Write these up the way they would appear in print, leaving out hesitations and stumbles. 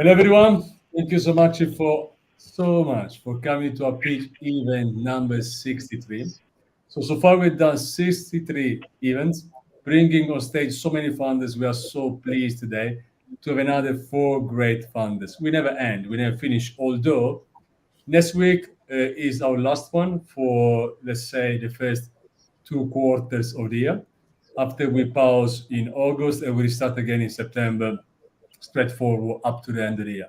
Hello everyone, thank you so much for coming to our pitch event number 63. So far we've done 63 events, bringing on stage so many funders. We are so pleased today to have another 4 great funders. We never end, we never finish, although next week is our last one for, let's say, the first 2 quarters of the year. After we pause in August and we restart again in September, straightforward up to the end of the year.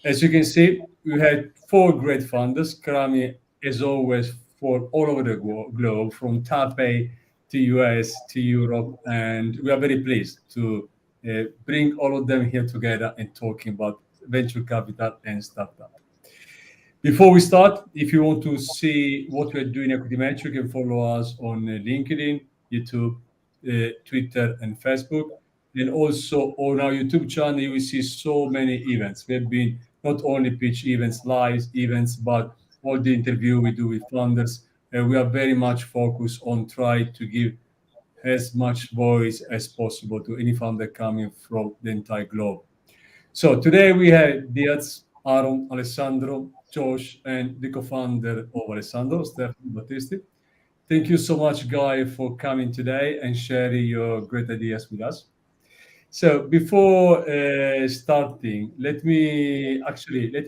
As you can see, we had 4 great funders, Krami, as always, for all over the globe, from Taipei to US to Europe, and we are very pleased to bring all of them here together and talking about venture capital and startup. Before we start, if you want to see what we're doing at EquityMatch, you can follow us on LinkedIn, YouTube, Twitter, and Facebook. And also on our YouTube channel, you will see so many events. We have been not only pitch events, live events, but all the interview we do with founders. We are very much focused on trying to give as much voice as possible to any founder coming from the entire globe. So today we have Deaz, Aaron, Alessandro, Josh, and the co-founder of Alessandro, Stefano Battisti. Thank you so much, Guy, for coming today and sharing your great ideas with us. So before starting, let me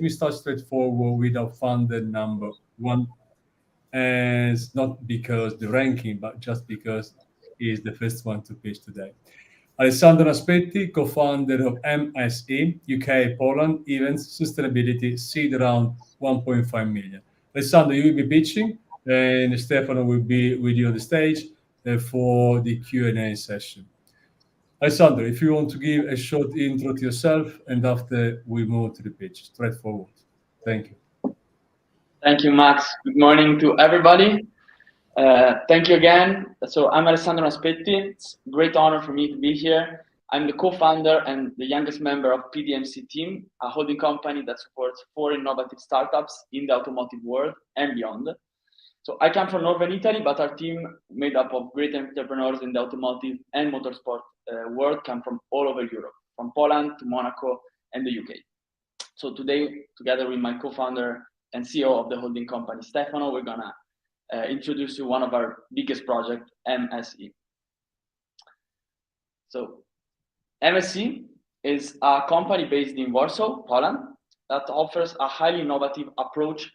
start straightforward with our founder number 1, and it's not because the ranking, but just because he's the first one to pitch today. Alessandro Naspetti, co-founder of MSE, UK, Poland, Events, Sustainability, seed round 1.5 million. Alessandro, you will be pitching, and Stefano will be with you on the stage for the Q&A session. Alessandro, if you want to give a short intro to yourself, and after we move to the pitch, straightforward. Thank you. Thank you, Max. Good morning to everybody. Thank you again. So I'm Alessandro Naspetti. It's a great honor for me to be here. I'm the co-founder and the youngest member of PDMC team, a holding company that supports 4 innovative startups in the automotive world and beyond. So I come from Northern Italy, but our team, made up of great entrepreneurs in the automotive and motorsport world, come from all over Europe, from Poland to Monaco and the UK. So today, together with my co-founder and CEO of the holding company, Stefano, we're gonna introduce you one of our biggest projects, MSE. So MSE is a company based in Warsaw, Poland, that offers a highly innovative approach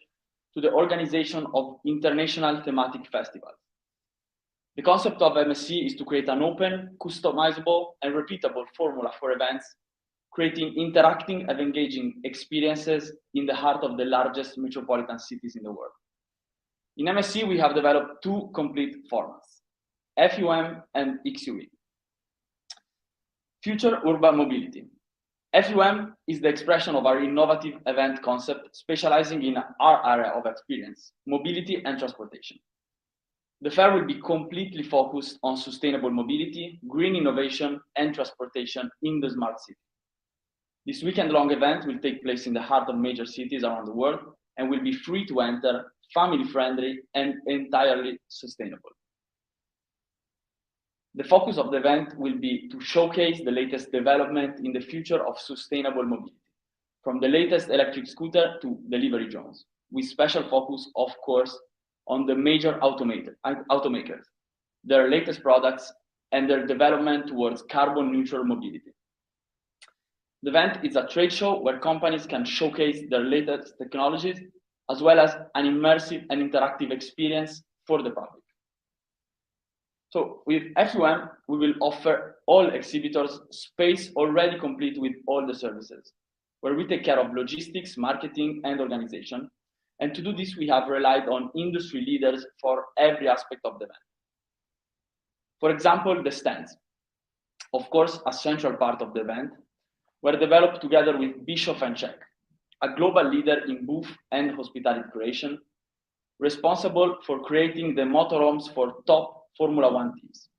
to the organization of international thematic festivals. The concept of MSE is to create an open, customizable, and repeatable formula for events, creating interacting and engaging experiences in the heart of the largest metropolitan cities in the world. In MSE, we have developed 2 complete formats, FUM and XUV. Future Urban Mobility. FUM is the expression of our innovative event concept, specializing in our area of experience, mobility and transportation. The fair will be completely focused on sustainable mobility, green innovation, and transportation in the smart city. This weekend-long event will take place in the heart of major cities around the world and will be free to enter, family-friendly, and entirely sustainable. The focus of the event will be to showcase the latest development in the future of sustainable mobility, from the latest electric scooter to delivery drones, with special focus, of course, on the major automakers, their latest products, and their development towards carbon-neutral mobility. The event is a trade show where companies can showcase their latest technologies, as well as an immersive and interactive experience for the public. So with FUM, we will offer all exhibitors space already complete with all the services, where we take care of logistics, marketing, and organization. And to do this, we have relied on industry leaders for every aspect of the event. For example, the stands, of course, a central part of the event, were developed together with Bischoff & Czech, a global leader in booth and hospitality creation, responsible for creating the motorhomes for top Formula One teams.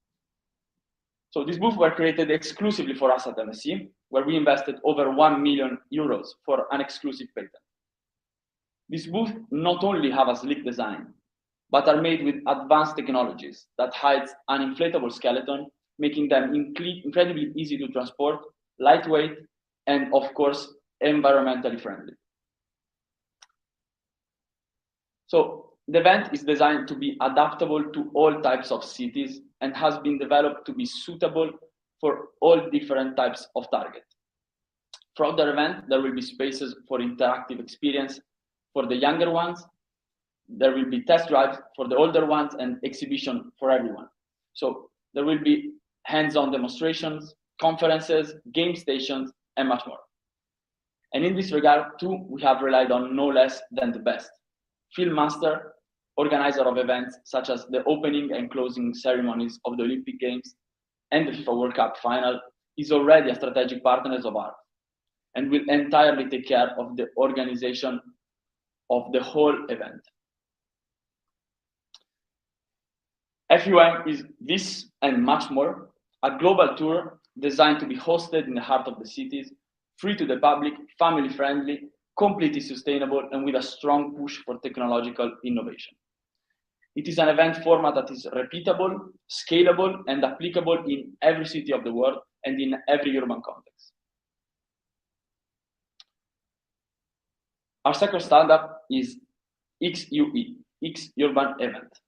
So these booths were created exclusively for us at MSE, where we invested over 1 million euros for an exclusive patent. These booths not only have a sleek design, but are made with advanced technologies that hides an inflatable skeleton, making them incredibly easy to transport, lightweight, and of course, environmentally friendly. So the event is designed to be adaptable to all types of cities and has been developed to be suitable for all different types of targets. Throughout the event, there will be spaces for interactive experience for the younger ones. There will be test drives for the older ones and exhibition for everyone. So there will be hands-on demonstrations, conferences, game stations, and much more. And in this regard, too, we have relied on no less than the best. Field master, organizer of events such as the opening and closing ceremonies of the Olympic Games and the FIFA World Cup final, is already a strategic partner of ours and will entirely take care of the organization of the whole event. FUM is this and much more, a global tour designed to be hosted in the heart of the cities, free to the public, family-friendly, completely sustainable, and with a strong push for technological innovation. It is an event format that is repeatable, scalable, and applicable in every city of the world and in every urban context. Our second startup is XUE, X Urban Event.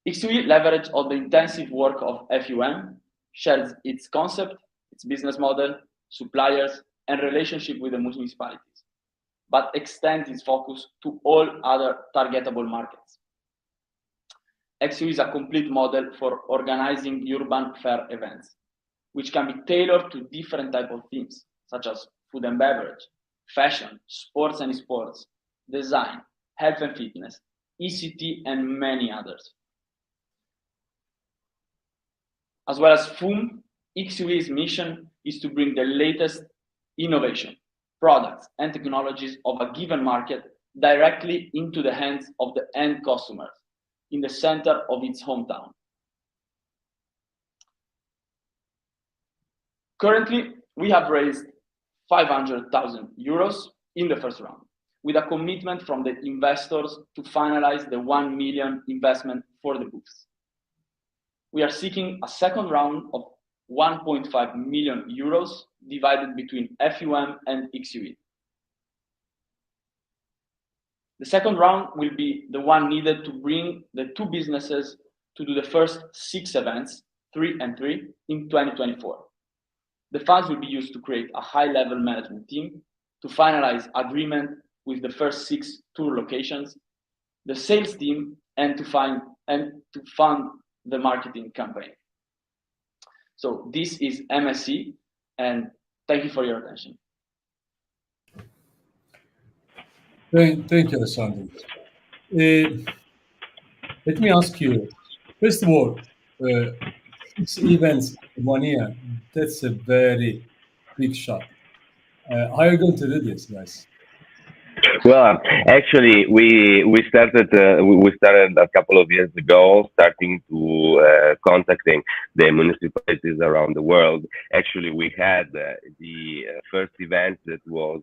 XUE leverages all the intensive work of FUM, shares its concept, its business model, suppliers, and relationship with the municipalities, but extends its focus to all other targetable markets. XUE is a complete model for organizing urban fair events, which can be tailored to different types of themes, such as food and beverage, fashion, sports and esports, design, health and fitness, ECT, and many others. As well as FUM, XUE's mission is to bring the latest innovation, products, and technologies of a given market directly into the hands of the end customers in the center of its hometown. Currently, we have raised 500,000 euros in the first round, with a commitment from the investors to finalize the 1 million investment for the booths. We are seeking a second round of 1.5 million euros divided between FUM and XUE. The second round will be the one needed to bring the two businesses to do the first 6 events, 3 and 3, in 2024. The funds will be used to create a high-level management team, to finalize agreement with the first 6 tour locations, the sales team, and to fund the marketing campaign. So this is MSC, and thank you for your attention. Thank you, Alessandro. Let me ask you, first of all, 6 events in 1 year, that's a very big shot. How are you going to do this, guys? Well, actually, we started a couple of years ago, starting to contacting the municipalities around the world. Actually, we had the first event that was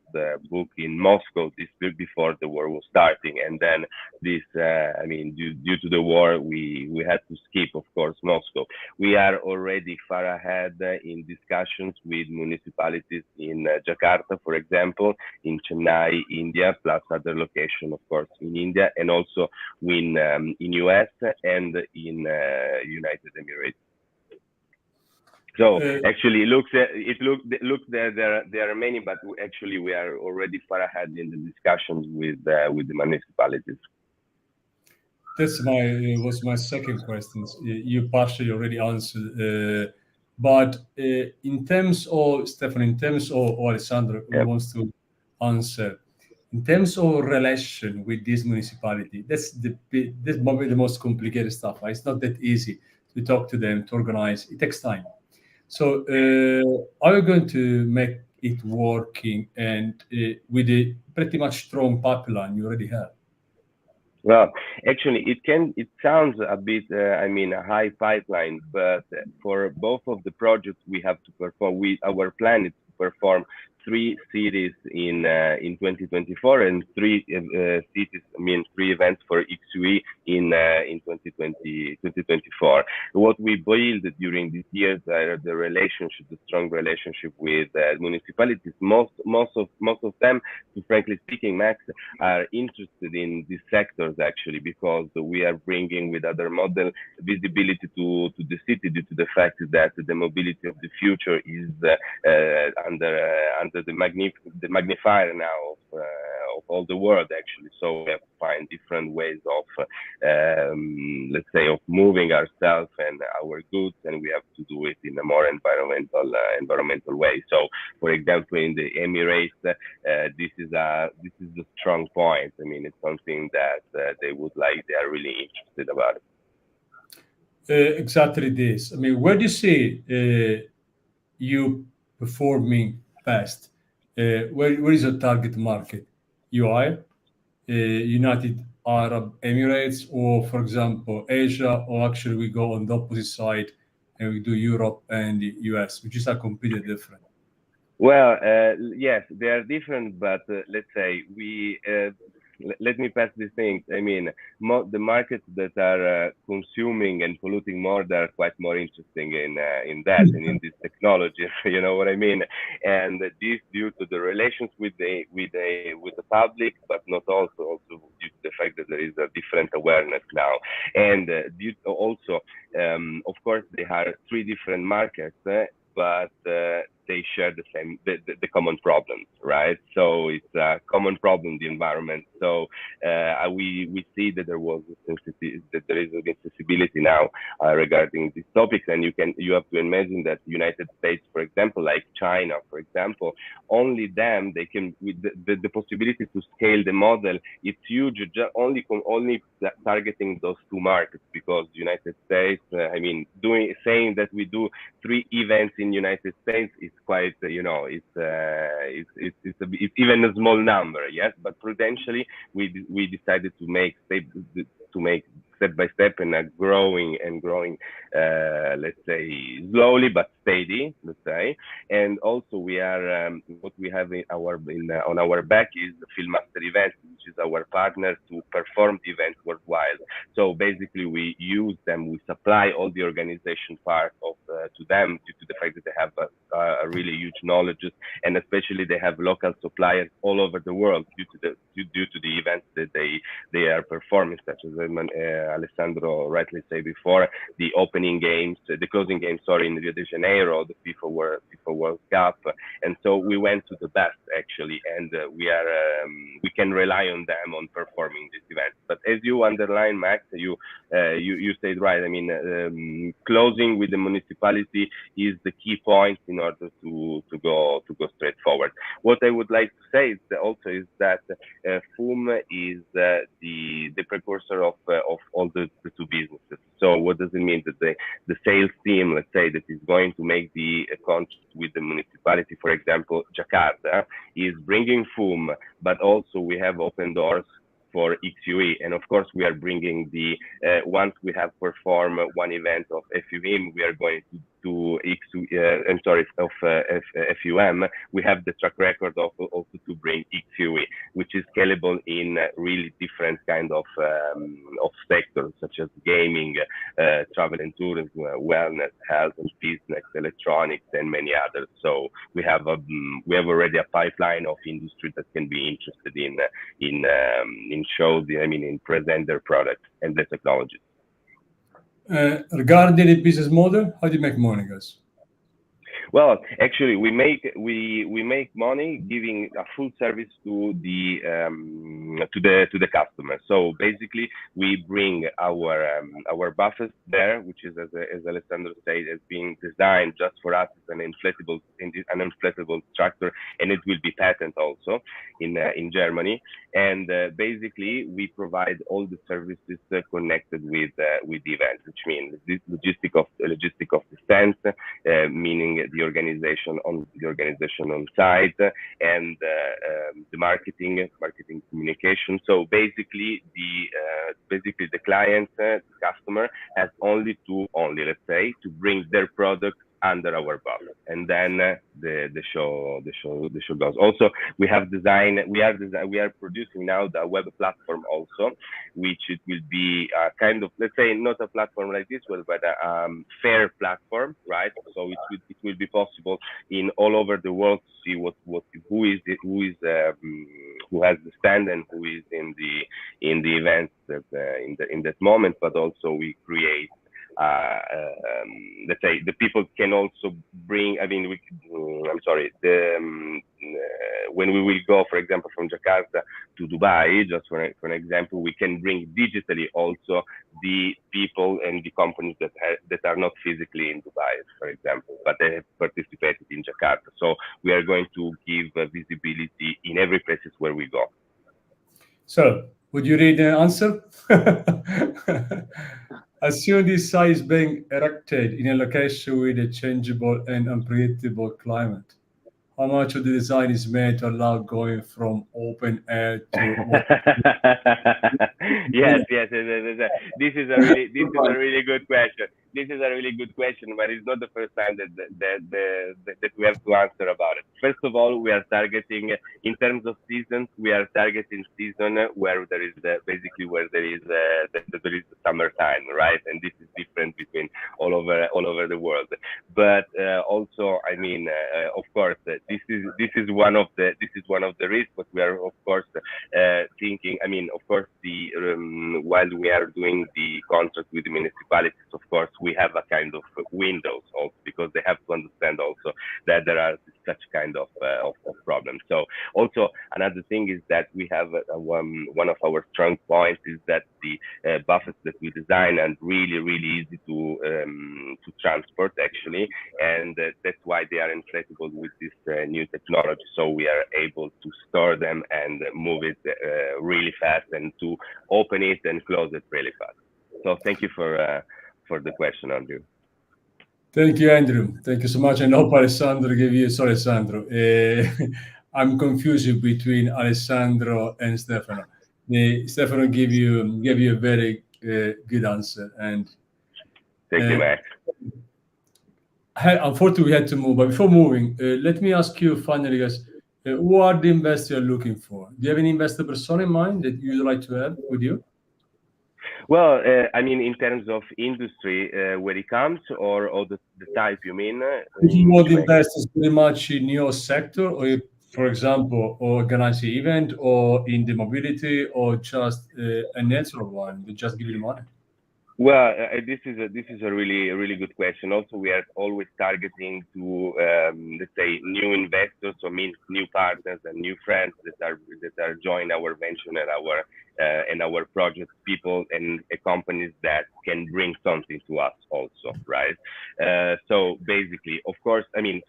booked in Moscow this week before the war was starting, and then this, due to the war, we had to skip, of course, Moscow. We are already far ahead in discussions with municipalities in Jakarta, for example, in Chennai, India, plus other locations, of course, in India, and also in US and in United Emirates. So actually, there are many, but actually we are already far ahead in the discussions with the municipalities. That's was my second question. You partially already answered, but in terms of Stefano, in terms of Alessandro, who wants to answer, in terms of relation with this municipality, that's probably the most complicated stuff. Right? It's not that easy to talk to them, to organize. It takes time. So are you going to make it working and with a pretty much strong pipeline you already have? Well, actually, it sounds a bit, a high pipeline, but for both of the projects we have to perform, our plan is to perform 3 cities in 2024 and 3 cities, three events for XUE in 2024. What we built during these years are the relationship, the strong relationship with municipalities. Most of them, frankly speaking, Max, are interested in these sectors actually, because we are bringing with other model visibility to the city due to the fact that the mobility of the future is under the magnifier now of all the world actually. So we have to find different ways of let's say of moving ourselves and our goods, and we have to do it in a more environmental way. So for example, in the Emirates, this is a strong point. I mean, it's something that they would like, they are really interested about it. Exactly this. I mean, where do you see you performing best? Where is your target market? UI, United Arab Emirates, or for example, Asia, or actually we go on the opposite side and we do Europe and the US, which is completely different? Well, yes, they are different, but let's say let me pass these things. I mean, the markets that are consuming and polluting more, they are quite more interesting in that and in this technology. You know what I mean? And this due to the relations with the public, but not also due to the fact that there is a different awareness now. And due to also, of course, they are 3 different markets, but they share the same, the common problems, right? So it's a common problem, the environment. So we see that there is a sensibility now regarding these topics, and you have to imagine that the United States, for example, like China, for example, only them, they can, with the possibility to scale the model, it's huge, only targeting those 2 markets, because United States, I mean, saying that we do 3 events in United States is quite, you know, it's even a small number, yes. But prudentially, we decided to make step by step and growing, let's say slowly but steady, let's say. And also we are what we have on our back is the Fieldmaster Events, which is our partner to perform the events worldwide. So basically, we use them, we supply all the organization part of to them due to the fact that they have a really huge knowledge, and especially they have local suppliers all over the world due to the events that they are performing, such as Alessandro rightly said before, the opening games, the closing games, in Rio de Janeiro, the FIFA World Cup, and so we went to the best actually, and we can rely on them on performing these events. But as you underline, Max, you said right. I mean, closing with the municipality is the key point in order to go straight forward. What I would like to say is that FUM is the precursor of all the 2 businesses. So what does it mean? That the sales team, let's say, that is going to make the contract with the municipality, for example, Jakarta, is bringing FUM, but also we have open doors for XUE, and of course we are bringing the once we have performed 1 event of FUM, we are going to FUM, we have the track record of also to bring XUE, which is scalable in really different kind of sectors, such as gaming, travel and tourism, wellness, health and business, electronics, and many others. So we have already a pipeline of industry that can be interested in show in present their products and the technologies. Regarding the business model, how do you make money, guys? Well, actually, we make money giving a full service to the customer. So basically, we bring our buffers there, which is as Alessandro said, as being designed just for us as an inflatable structure, and it will be patented also in Germany. And basically, we provide all the services connected with the event, which means this logistic of the stands, meaning the organization on site, and the marketing communication. So basically, the client, the customer, has only let's say, to bring their product under our banner, and then the show goes. Also, we are producing now the web platform also, which it will be kind of, let's say, not a platform like this one, but a fair platform, right? So it will be possible in all over the world to see who has the stand and who is in the events that in that moment. But also we create, let's say, the people can also bring. I mean, when we will go, for example, from Jakarta to Dubai, just for an example, we can bring digitally also the people and the companies that are not physically in Dubai, for example, but they have participated in Jakarta. So we are going to give visibility in every places where we go. So, would you read the answer? Assume this Tsai is being erected in a location with a changeable and unpredictable climate. How much of the design is made to allow going from open air to yes. This is a really good question. This is a really good question, but it's not the first time that we have to answer about it. First of all, we are targeting, in terms of seasons, we are targeting season where there is the summertime, right? And this is different between all over the world. But also, I mean, of course, this is one of the risks. But we are, of course, thinking. I mean, of course, while we are doing the contract with the municipalities, of course, we have a kind of windows also, because they have to understand also that there are such kind of problems. So also another thing is that we have one of our strong points is that the buffets that we design are really easy to transport actually, and that's why they are inflatable with this new technology. So we are able to store them and move it really fast, and to open it and close it really fast. So thank you for the question, Andrew. Thank you, Andrew. Thank you so much. And hope Alessandro gave you. Sorry, Alessandro. I'm confused between Alessandro and Stefano. Stefano gave you a very good answer, and thank you, Max. Unfortunately, we had to move. But before moving, let me ask you finally, guys, who are the investors you're looking for? Do you have any investor persona in mind that you'd like to have with you? Well, I mean, in terms of industry, where it comes, or the type, you mean? If you want investors very much in your sector, or for example, organize an event, or in the mobility, or just a natural one that just give you the money? Well, this is a really good question. Also, we are always targeting to let's say new investors, so means new partners and new friends that are join our venture and our project, people and companies that can bring something to us also, right? So basically, of course, in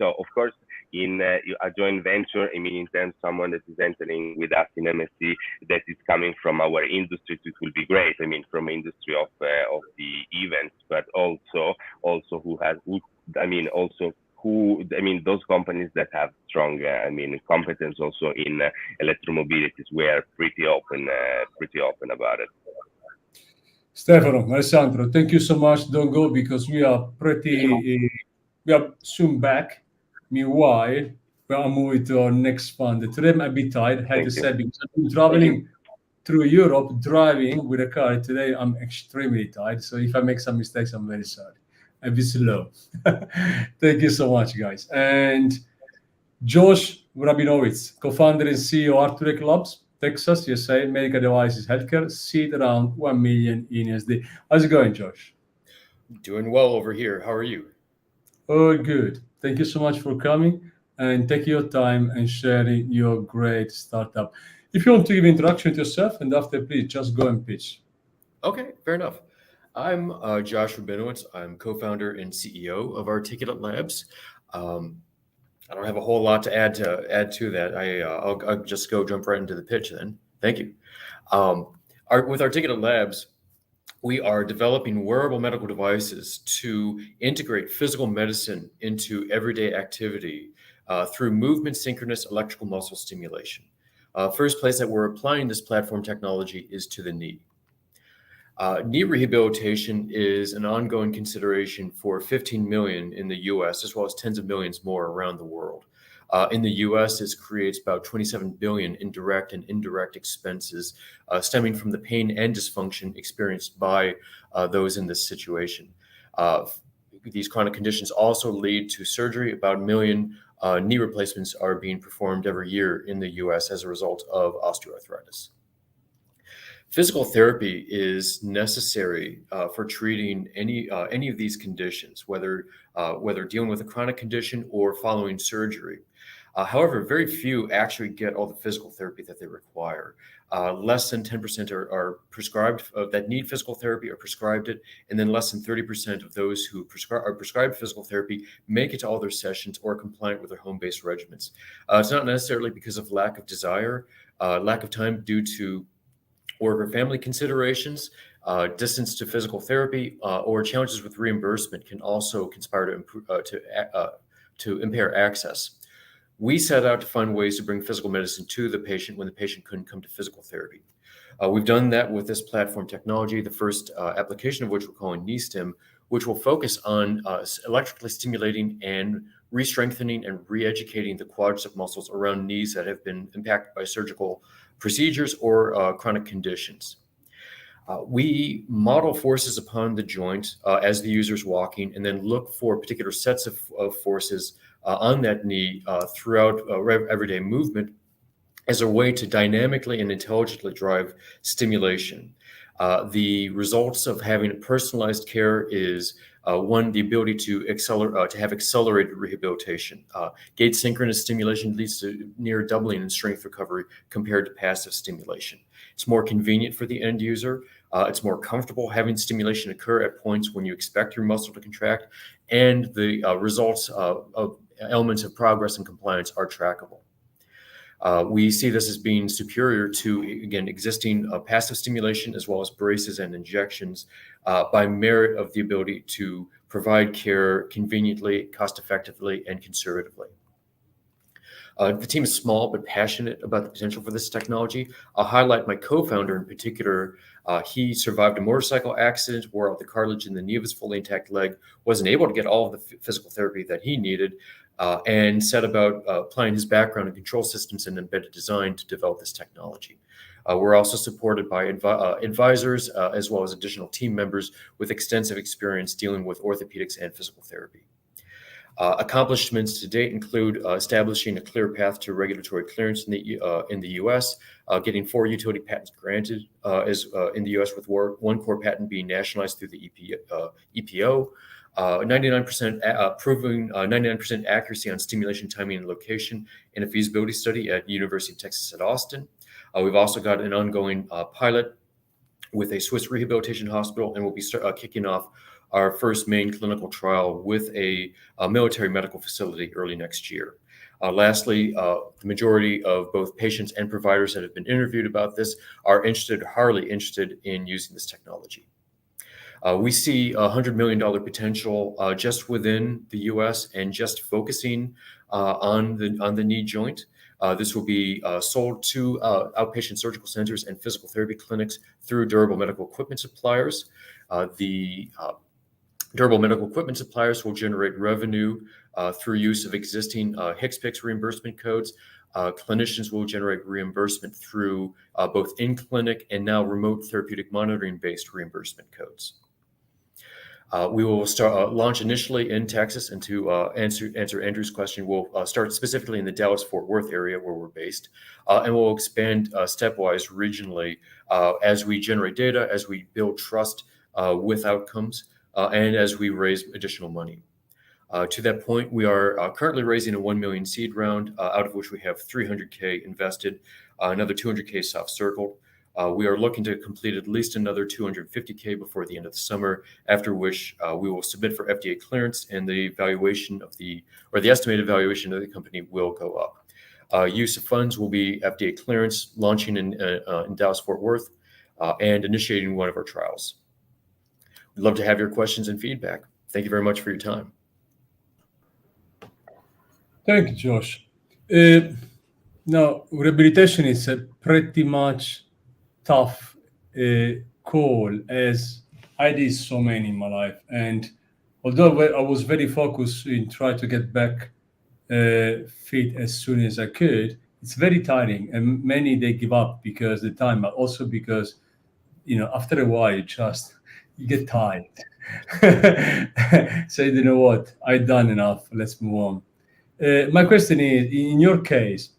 a joint venture, I mean, in terms of someone that is entering with us in MSC that is coming from our industry, it will be great. I mean, from industry of the events, but also those companies that have strong competence also in electromobilities. We are pretty open about it. Stefano, Alessandro, thank you so much. Don't go, because we are soon back. Meanwhile, we are moving to our next fund. Today I'm a bit tired, I had to say, because I've been traveling through Europe, driving with a car. Today I'm extremely tired, so if I make some mistakes, I'm very sorry. I'll be slow. Thank you so much, guys. And Josh Rabinowitz, co-founder and CEO Arthur Labs, Texas, USA, medical devices, healthcare, seed around 1 million in USD. How's it going, Josh? Doing well over here. How are you? Oh, good. Thank you so much for coming and taking your time and sharing your great startup. If you want to give an introduction to yourself, and after, please just go and pitch. Okay, fair enough. I'm Josh Rabinowitz. I'm co-founder and CEO of Articulate Labs. I don't have a whole lot to add to that. I'll just jump right into the pitch then. Thank you. With Articulate Labs, we are developing wearable medical devices to integrate physical medicine into everyday activity through movement synchronous electrical muscle stimulation. First place that we're applying this platform technology is to the knee. Knee rehabilitation is an ongoing consideration for 15 million in the US, as well as tens of millions more around the world. In the US, this creates about 27 billion in direct and indirect expenses stemming from the pain and dysfunction experienced by those in this situation. These chronic conditions also lead to surgery. About 1 million knee replacements are being performed every year in the US as a result of osteoarthritis. Physical therapy is necessary for treating any of these conditions, whether dealing with a chronic condition or following surgery. However, very few actually get all the physical therapy that they require. Less than 10% are prescribed that need physical therapy or prescribed it, and then less than 30% of those who are prescribed physical therapy make it to all their sessions or are compliant with their home-based regimens. It's not necessarily because of lack of desire, lack of time due to work or family considerations, distance to physical therapy, or challenges with reimbursement can also conspire to impair access. We set out to find ways to bring physical medicine to the patient when the patient couldn't come to physical therapy. We've done that with this platform technology, the first application of which we're calling KneeStim, which will focus on electrically stimulating and re-strengthening and re-educating the quadricep muscles around knees that have been impacted by surgical procedures or chronic conditions. We model forces upon the joint as the user is walking, and then look for particular sets of forces on that knee throughout everyday movement as a way to dynamically and intelligently drive stimulation. The results of having personalized care is one, the ability to have accelerated rehabilitation. Gait synchronous stimulation leads to near doubling in strength recovery compared to passive stimulation. It's more convenient for the end user. It's more comfortable having stimulation occur at points when you expect your muscle to contract, and the results of elements of progress and compliance are trackable. We see this as being superior to, again, existing passive stimulation as well as braces and injections by merit of the ability to provide care conveniently, cost-effectively, and conservatively. The team is small but passionate about the potential for this technology. I'll highlight my co-founder in particular. He survived a motorcycle accident where the cartilage in the knee of his fully intact leg wasn't able to get all of the physical therapy that he needed, and set about applying his background in control systems and embedded design to develop this technology. We're also supported by advisors as well as additional team members with extensive experience dealing with orthopedics and physical therapy. Accomplishments to date include establishing a clear path to regulatory clearance in the U.S., getting 4 utility patents granted in the U.S., with one core patent being nationalized through the EPO, 99% proving 99% accuracy on stimulation timing and location in a feasibility study at University of Texas at Austin. We've also got an ongoing pilot with a Swiss rehabilitation hospital, and we'll be kicking off our first main clinical trial with a military medical facility early next year. Lastly, the majority of both patients and providers that have been interviewed about this are highly interested in using this technology. We see a $100 million potential just within the U.S. and just focusing on the knee joint. This will be sold to outpatient surgical centers and physical therapy clinics through durable medical equipment suppliers. The durable medical equipment suppliers will generate revenue through use of existing HCPCS reimbursement codes. Clinicians will generate reimbursement through both in-clinic and now remote therapeutic monitoring-based reimbursement codes. We will launch initially in Texas, and to answer Andrew's question, we'll start specifically in the Dallas-Fort Worth area where we're based, and we'll expand stepwise regionally as we generate data, as we build trust with outcomes, and as we raise additional money. To that point, we are currently raising a 1 million seed round, out of which we have 300K invested, another 200K soft circled. We are looking to complete at least another 250K before the end of the summer, after which we will submit for FDA clearance, and the valuation of the estimated valuation of the company will go up. Use of funds will be FDA clearance, launching in Dallas-Fort Worth, and initiating one of our trials. We'd love to have your questions and feedback. Thank you very much for your time. Thank you, Josh. Now, rehabilitation is a pretty much tough call as I did so many in my life. And although I was very focused in trying to get back fit as soon as I could, it's very tiring. And many, they give up because of the time, but also because, after a while, you get tired. So you know what? I've done enough. Let's move on. My question is, in your case,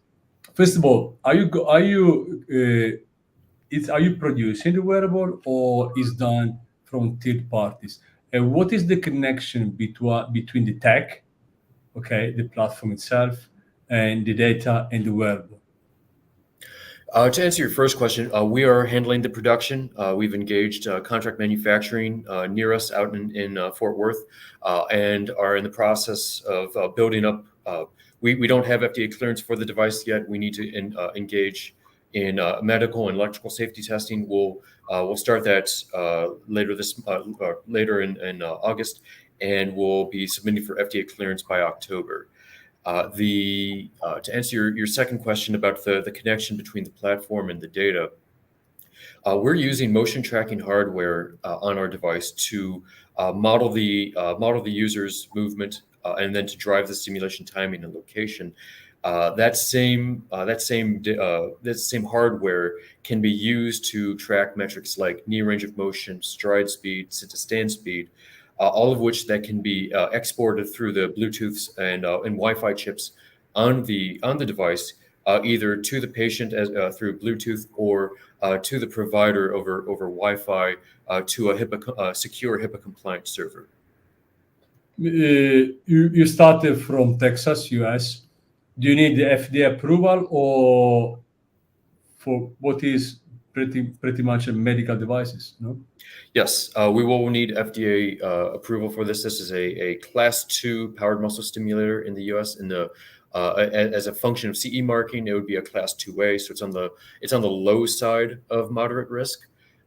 first of all, are you producing the wearable, or is done from third parties? And what is the connection between the tech, okay, the platform itself, and the data and the wearable? To answer your first question, we are handling the production. We've engaged contract manufacturing near us out in Fort Worth, and are in the process of building up. We don't have FDA clearance for the device yet. We need to engage in medical and electrical safety testing. We'll start that later in August, and we'll be submitting for FDA clearance by October. To answer your second question about the connection between the platform and the data, we're using motion tracking hardware on our device to model the user's movement and then to drive the simulation timing and location. That same hardware can be used to track metrics like knee range of motion, stride speed, sit to stand speed, all of which that can be exported through the Bluetooth and Wi-Fi chips on the device, either to the patient through Bluetooth or to the provider over Wi-Fi to a secure HIPAA compliant server. You started from Texas, US. Do you need the FDA approval, or for what is pretty much a medical devices? No. Yes, we will need FDA approval for this. This is a Class 2 powered muscle stimulator in the U.S. As a function of CE marking, it would be a Class 2A, so it's on the low side of moderate risk.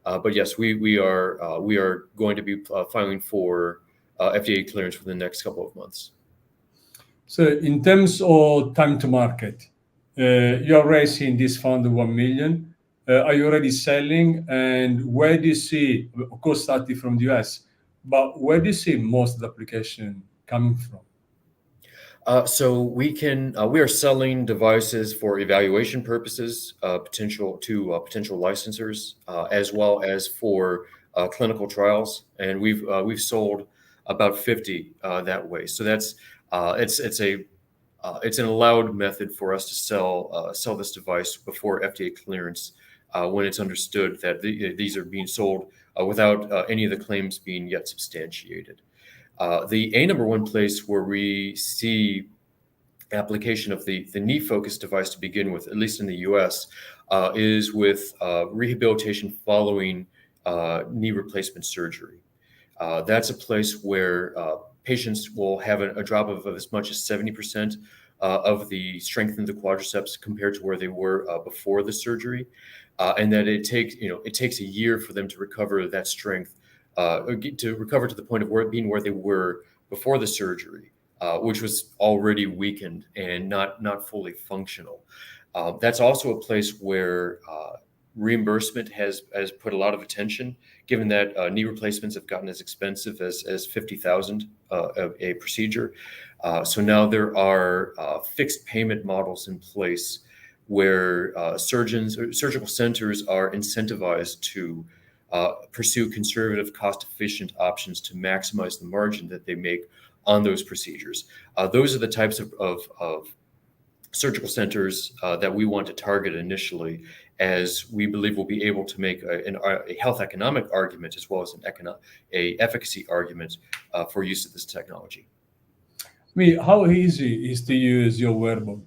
But yes, we are going to be filing for FDA clearance for the next couple of months. So in terms of time to market, you are raising this fund of 1 million. Are you already selling? And where do you see, of course, starting from the US, but where do you see most of the application coming from? So we are selling devices for evaluation purposes, potential licensors, as well as for clinical trials, and we've sold about 50 that way. So that's it's an allowed method for us to sell this device before FDA clearance, when it's understood that these are being sold without any of the claims being yet substantiated. The number one place where we see application of the knee-focused device to begin with, at least in the U.S., is with rehabilitation following knee replacement surgery. That's a place where patients will have a drop of as much as 70% of the strength in the quadriceps compared to where they were before the surgery, and that it takes a year for them to recover that strength, to recover to the point of where they were before the surgery, which was already weakened and not fully functional. That's also a place where reimbursement has put a lot of attention, given that knee replacements have gotten as expensive as $50,000 of a procedure. So now there are fixed payment models in place where surgeons or surgical centers are incentivized to pursue conservative, cost-efficient options to maximize the margin that they make on those procedures. Those are the types of surgical centers that we want to target initially, as we believe we'll be able to make a health economic argument as well as a efficacy argument for use of this technology. How easy is to use your wearable?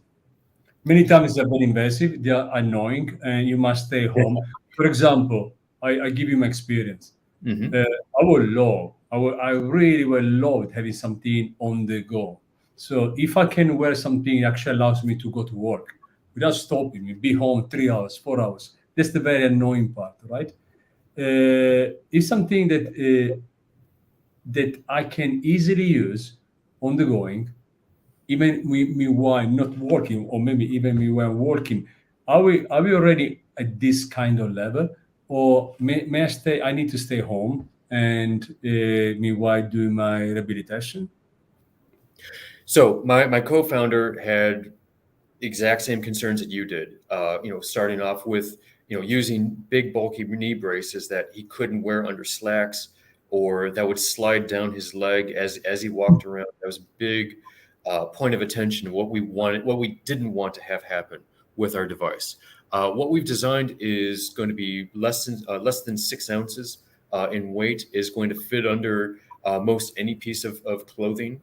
Many times they're very invasive, they are annoying, and you must stay home. For example, I give you my experience. Mm-hmm. I really will love having something on the go. So if I can wear something that actually allows me to go to work without stopping me, be home 3 hours, 4 hours, that's the very annoying part, right? It's something that I can easily use on the going, even meanwhile not working, or maybe even while working. Are we already at this kind of level, or may I stay? I need to stay home and meanwhile do my rehabilitation. So my co-founder had exact same concerns that you did. Starting off with using big bulky knee braces that he couldn't wear under slacks, or that would slide down his leg as he walked around. That was a big point of attention. What we didn't want to have happen with our device. What we've designed is going to be less than 6 ounces in weight. Is going to fit under most any piece of clothing,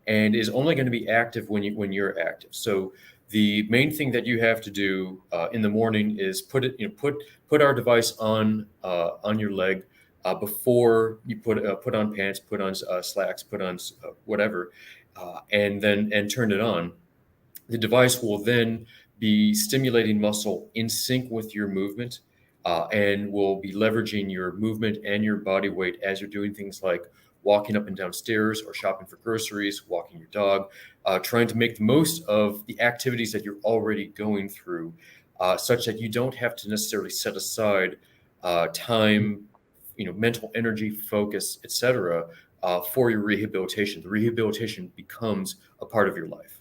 and is only going to be active when you're active. So the main thing that you have to do in the morning is put our device on your leg before you put on pants, put on slacks, put on whatever, and turn it on. The device will then be stimulating muscle in sync with your movement, and will be leveraging your movement and your body weight as you're doing things like walking up and down stairs or shopping for groceries, walking your dog, trying to make the most of the activities that you're already going through, such that you don't have to necessarily set aside time, mental energy, focus, etc., for your rehabilitation. The rehabilitation becomes a part of your life.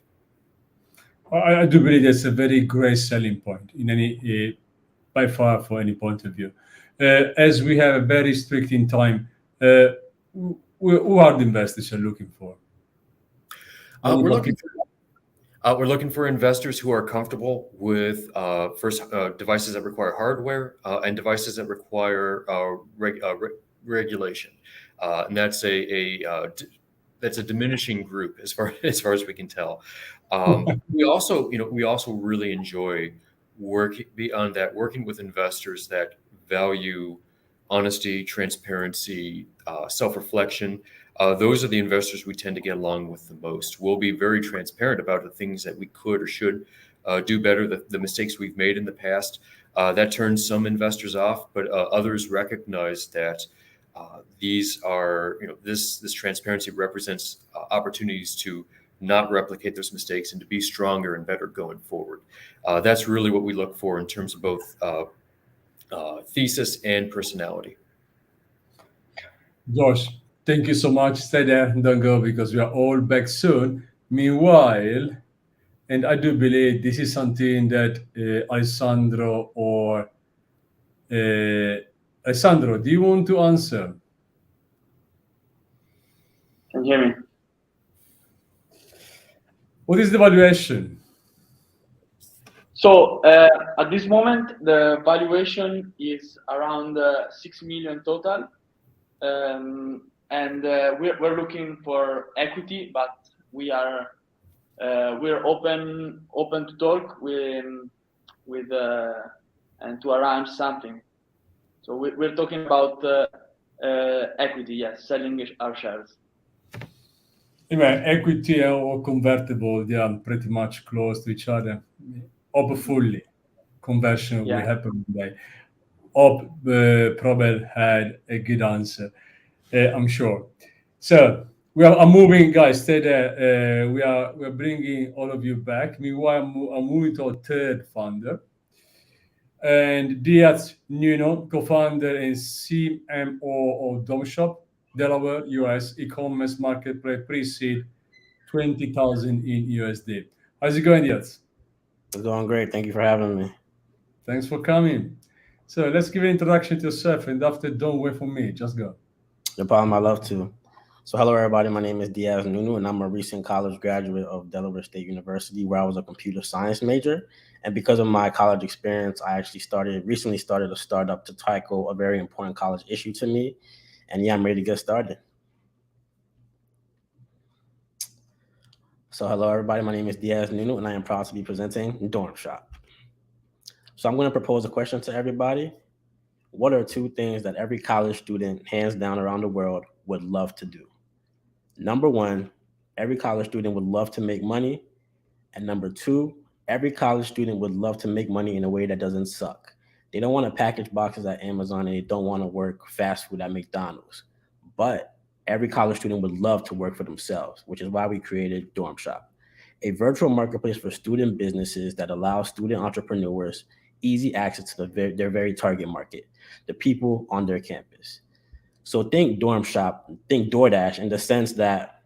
I do believe that's a very great selling point in any, by far, for any point of view. As we have a very strict in time, who are the investors you're looking for? We're looking for investors who are comfortable with devices that require hardware and devices that require regulation, and that's a diminishing group as far as we can tell. We also really enjoy working with investors that value honesty, transparency, self-reflection. Those are the investors we tend to get along with the most. We'll be very transparent about the things that we could or should do better, the mistakes we've made in the past. That turns some investors off, but others recognize that these are, this transparency represents opportunities to not replicate those mistakes and to be stronger and better going forward. That's really what we look for in terms of both thesis and personality. Josh, thank you so much. Stay there, don't go, because we are all back soon. Meanwhile, and I do believe this is something that Alessandro or Alessandro, do you want to answer? Can you hear me? What is the valuation? So at this moment, the valuation is around 6 million total, and we're looking for equity, but we're open to talk with and to arrange something. So we're talking about equity, yes, selling our shares. Anyway, equity or convertible, they are pretty much close to each other. Hopefully, conversion will happen today. Probably had a good answer, I'm sure. So we are moving, guys. Stay there. We are bringing all of you back. Meanwhile, I'm moving to our third founder, and Deaz, Nunoo, co-founder and CMO of DormShop, Delaware, US, e-commerce marketplace, pre-seed, 20,000 in USD. How's it going, Deaz? It's going great. Thank you for having me. Thanks for coming. So let's give an introduction to yourself, and after, don't wait for me. Just go. No problem. I love to. So hello, everybody. My name is Deaz Nunoo, and I'm a recent college graduate of Delaware State University, where I was a computer science major. And because of my college experience, I actually recently started a startup to tackle a very important college issue to me. And yeah, I'm ready to get started. So hello, everybody. My name is Deaz Nunoo, and I am proud to be presenting DormShop. So I'm going to propose a question to everybody. What are 2 things that every college student, hands down around the world, would love to do? Number 1, every college student would love to make money. And number 2, every college student would love to make money in a way that doesn't suck. They don't want to package boxes at Amazon, and they don't want to work fast food at McDonald's. But every college student would love to work for themselves, which is why we created DormShop, a virtual marketplace for student businesses that allows student entrepreneurs easy access to their very target market, the people on their campus. So think DormShop, think DoorDash in the sense that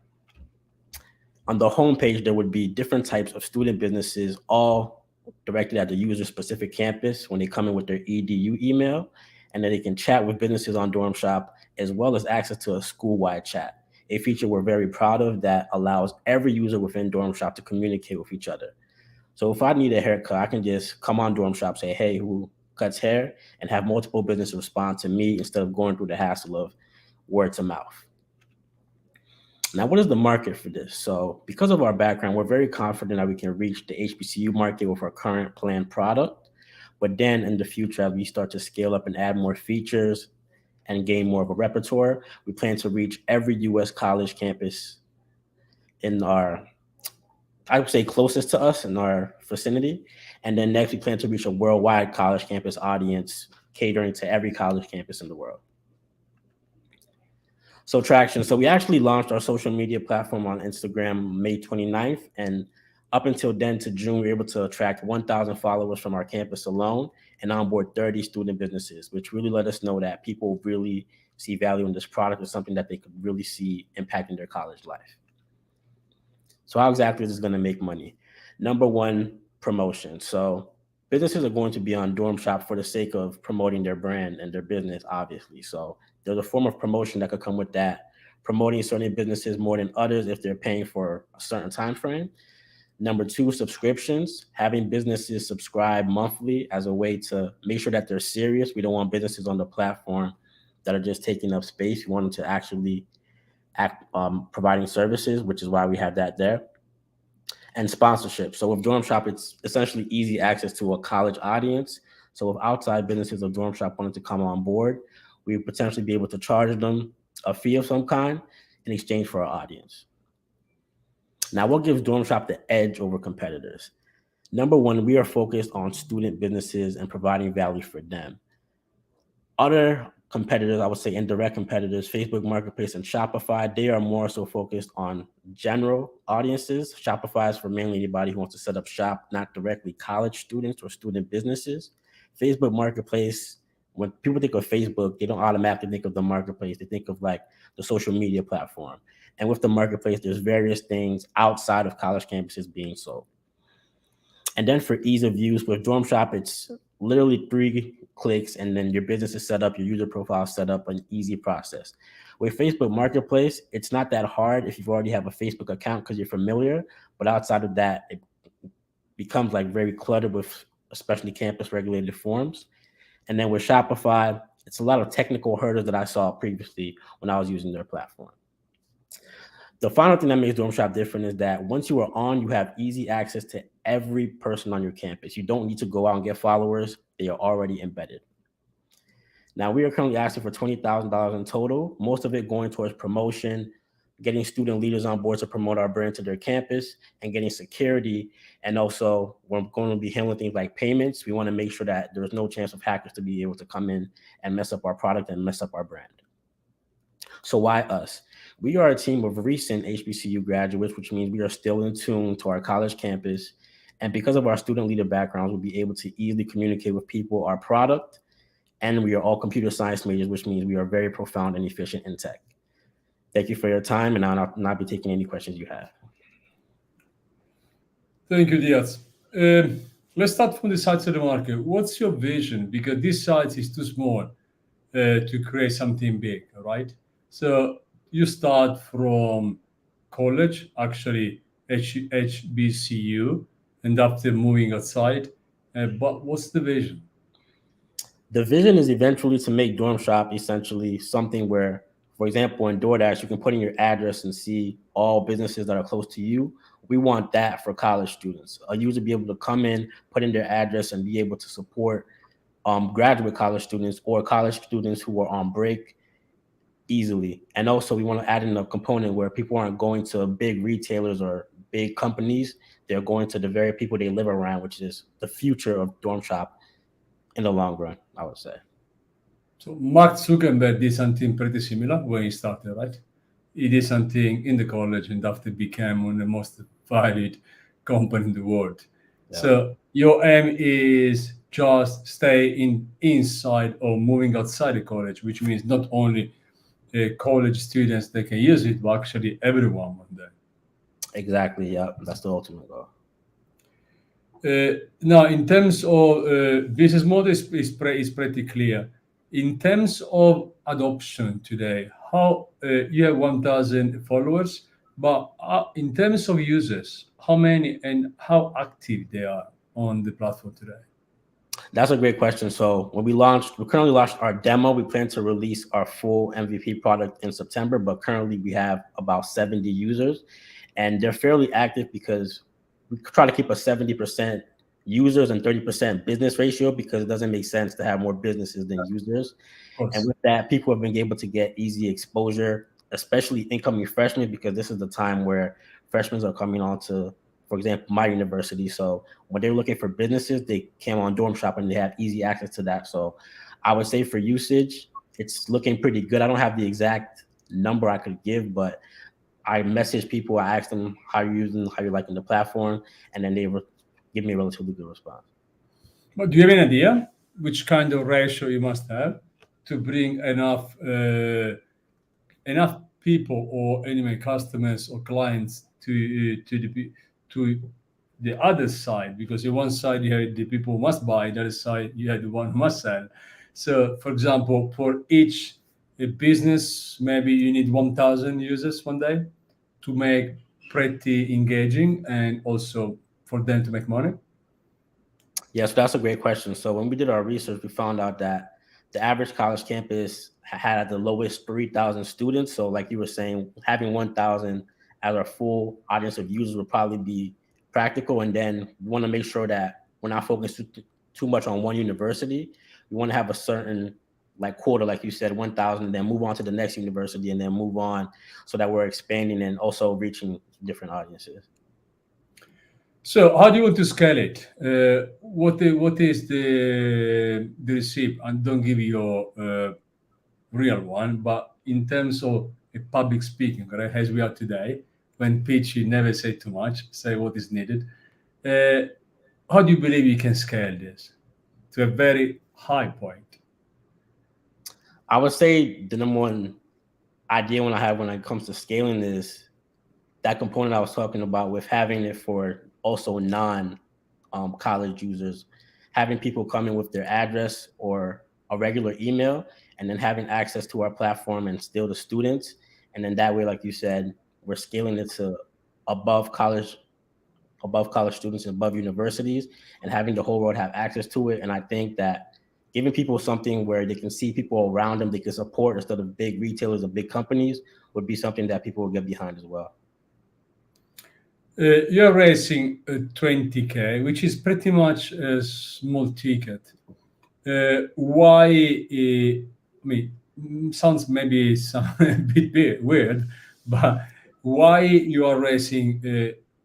on the homepage, there would be different types of student businesses, all directed at the user-specific campus when they come in with their EDU email, and then they can chat with businesses on DormShop, as well as access to a school-wide chat, a feature we're very proud of that allows every user within DormShop to communicate with each other. So if I need a haircut, I can just come on DormShop, say, hey, who cuts hair, and have multiple businesses respond to me instead of going through the hassle of word to mouth. Now, what is the market for this? So because of our background, we're very confident that we can reach the HBCU market with our current planned product. But then in the future, as we start to scale up and add more features and gain more of a repertoire, we plan to reach every U.S. college campus in our, I would say, closest to us in our vicinity. And then next, we plan to reach a worldwide college campus audience, catering to every college campus in the world. So traction. So we actually launched our social media platform on Instagram May 29th. And up until then to June, we were able to attract 1,000 followers from our campus alone and onboard 30 student businesses, which really let us know that people really see value in this product as something that they could really see impacting their college life. So how exactly is this going to make money? Number one, promotion. So businesses are going to be on DormShop for the sake of promoting their brand and their business, obviously. So there's a form of promotion that could come with that, promoting certain businesses more than others if they're paying for a certain time frame. Number two, subscriptions, having businesses subscribe monthly as a way to make sure that they're serious. We don't want businesses on the platform that are just taking up space. We want them to actually act providing services, which is why we have that there. And sponsorship. So with DormShop, it's essentially easy access to a college audience. So if outside businesses of DormShop wanted to come on board, we would potentially be able to charge them a fee of some kind in exchange for our audience. Now, what gives DormShop the edge over competitors? Number one, we are focused on student businesses and providing value for them. Other competitors, I would say indirect competitors, Facebook Marketplace and Shopify, they are more so focused on general audiences. Shopify is for mainly anybody who wants to set up shop, not directly college students or student businesses. Facebook Marketplace, when people think of Facebook, they don't automatically think of the marketplace. They think of like the social media platform. And with the marketplace, there's various things outside of college campuses being sold. And then for ease of use with DormShop, it's literally 3 clicks and then your business is set up, your user profile is set up, an easy process. With Facebook Marketplace, it's not that hard if you already have a Facebook account because you're familiar, but outside of that, it becomes like very cluttered with especially campus regulated forms. And then with Shopify, it's a lot of technical hurdles that I saw previously when I was using their platform. The final thing that makes DormShop different is that once you are on, you have easy access to every person on your campus. You don't need to go out and get followers. They are already embedded. Now, we are currently asking for $20,000 in total, most of it going towards promotion, getting student leaders on board to promote our brand to their campus, and getting security. And also, we're going to be handling things like payments. We want to make sure that there's no chance of hackers to be able to come in and mess up our product and mess up our brand. So why us? We are a team of recent HBCU graduates, which means we are still in tune to our college campus. And because of our student leader backgrounds, we'll be able to easily communicate with people our product. And we are all computer science majors, which means we are very profound and efficient in tech. Thank you for your time, and I'll not be taking any questions you have. Thank you, Deaz. Let's start from the size of the market. What's your vision? Because this size is too small to create something big, right? So you start from college, actually HBCU, and after moving outside. But what's the vision? The vision is eventually to make DormShop essentially something where, for example, in DoorDash, you can put in your address and see all businesses that are close to you. We want that for college students. A user be able to come in, put in their address, and be able to support graduate college students or college students who are on break easily. And also we want to add in a component where people aren't going to big retailers or big companies. They're going to the very people they live around, which is the future of DormShop in the long run, I would say. So Mark Zuckerberg did something pretty similar when he started, right? He did something in the college and after became one of the most valued company in the world. Yeah. So your aim is just stay inside or moving outside the college, which means not only college students that can use it, but actually everyone one day. Exactly. Yeah, that's the ultimate goal. Now, in terms of business model, is pretty clear. In terms of adoption today, how you have 1,000 followers, but in terms of users, how many and how active they are on the platform today? That's a great question. So when we currently launched our demo. We plan to release our full MVP product in September, but currently we have about 70 users, and they're fairly active because we try to keep a 70% users and 30% business ratio, because it doesn't make sense to have more businesses than users. And with that, people have been able to get easy exposure, especially incoming freshmen, because this is the time where freshmen are coming on to, for example, my university. So when they're looking for businesses, they came on DormShop and they have easy access to that. So I would say for usage, it's looking pretty good. I don't have the exact number I could give, but I message people, I ask them how you're using, how you're liking the platform, and then they give me a relatively good response. But do you have an idea which kind of ratio you must have to bring enough people or anyway customers or clients to the other side? Because on one side you have the people who must buy, the other side you have the one who must sell. So, for example, for each business, maybe you need 1,000 users one day to make pretty engaging and also for them to make money. Yes, that's a great question. So when we did our research, we found out that the average college campus had at the lowest 3,000 students. So like you were saying, having 1,000 as our full audience of users would probably be practical. And then we want to make sure that we're not focused too much on one university. We want to have a certain like quota, like you said, 1,000, then move on to the next university and then move on, so that we're expanding and also reaching different audiences. So how do you want to scale it? What is the receipt? And don't give your real one, but in terms of public speaking, right, as we are today, when pitching, never say too much, say what is needed. How do you believe you can scale this to a very high point? I would say the number one idea when it comes to scaling is that component I was talking about, with having it for also non-college users, having people come in with their address or a regular email, and then having access to our platform and still the students. And then that way, like you said, we're scaling it to above college students and above universities, and having the whole world have access to it. And I think that giving people something where they can see people around them they can support instead of big retailers or big companies would be something that people will get behind as well. You're raising 20K, which is pretty much a small ticket. Why? I mean, sounds maybe a bit weird, but why you are raising?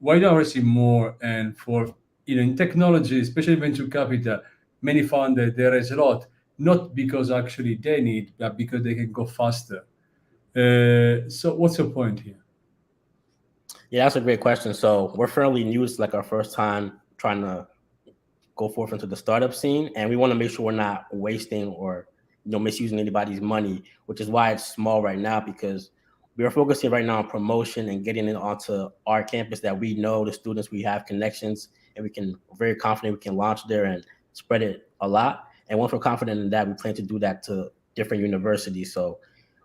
Why you are raising more? And for in technology, especially venture capital, many founders they raise a lot, not because actually they need, but because they can go faster. So, what's your point here? Yeah, that's a great question. So we're fairly new. It's like our first time trying to go forth into the startup scene, and we want to make sure we're not wasting or misusing anybody's money, which is why it's small right now, because we are focusing right now on promotion and getting it onto our campus that we know the students, we have connections, and we're very confident we can launch there and spread it a lot. And once we're confident in that, we plan to do that to different universities. So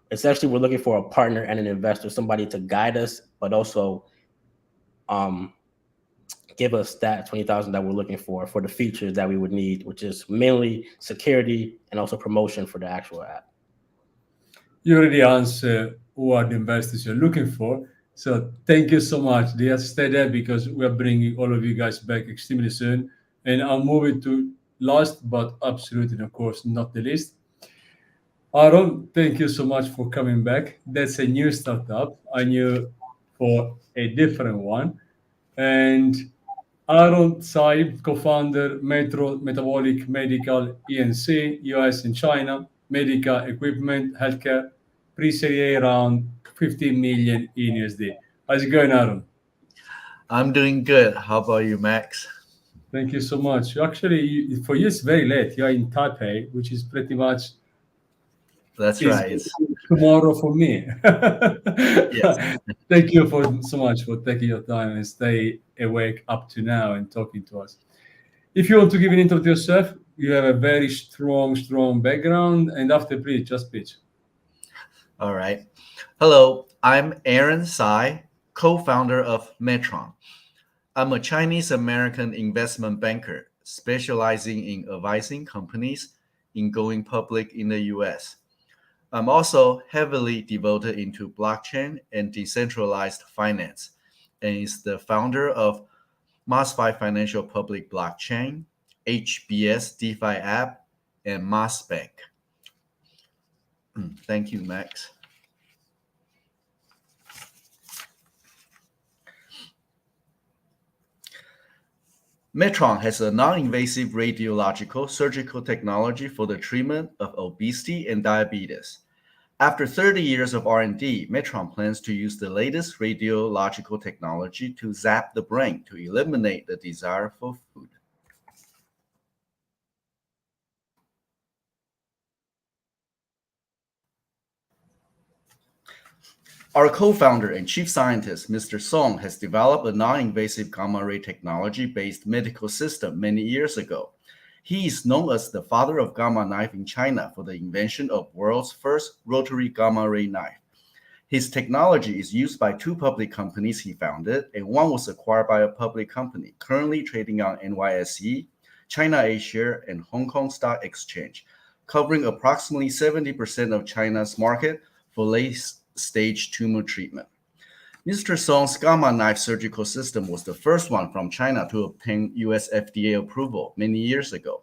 essentially, we're looking for a partner and an investor, somebody to guide us, but also give us that 20,000 that we're looking for the features that we would need, which is mainly security and also promotion for the actual app. You already answered what the investors you're looking for. So thank you so much. Deaz, stay there because we are bringing all of you guys back extremely soon. And I'll move it to last, but absolutely, of course, not the least. Aaron, thank you so much for coming back. That's a new startup. I knew for a different one. And Aaron Tsai, co-founder, Metron Metabolic Medical Inc, US and China, medical equipment, healthcare, pre-Series A around 15 million in USD. How's it going, Aaron? I'm doing good. How about you, Max? Thank you so much. Actually, for you, it's very late. You are in Taipei, which is pretty much That's right. It's, tomorrow for me. yes. Thank you so much for taking your time and stay awake up to now and talking to us. If you want to give an intro to yourself, you have a very strong background, and after please, just pitch. All right. Hello, I'm Aaron Tsai, co-founder of Metron. I'm a Chinese-American investment banker specializing in advising companies in going public in the US. I'm also heavily devoted into blockchain and decentralized finance, and is the founder of MassFi Financial Public Blockchain, HBS DeFi app, and MassBank. Thank you, Max. Metron has a non-invasive radiological surgical technology for the treatment of obesity and diabetes. After 30 years of R&D, Metron plans to use the latest radiological technology to zap the brain to eliminate the desire for food. Our co-founder and chief scientist, Mr. Song, has developed a non-invasive gamma-ray technology-based medical system many years ago. He is known as the father of gamma knife in China for the invention of world's first rotary gamma-ray knife. His technology is used by two public companies he founded, and one was acquired by a public company currently trading on NYSE, China A-share, and Hong Kong Stock Exchange, covering approximately 70% of China's market for late-stage tumor treatment. Mr. Song's gamma knife surgical system was the first one from China to obtain US FDA approval many years ago.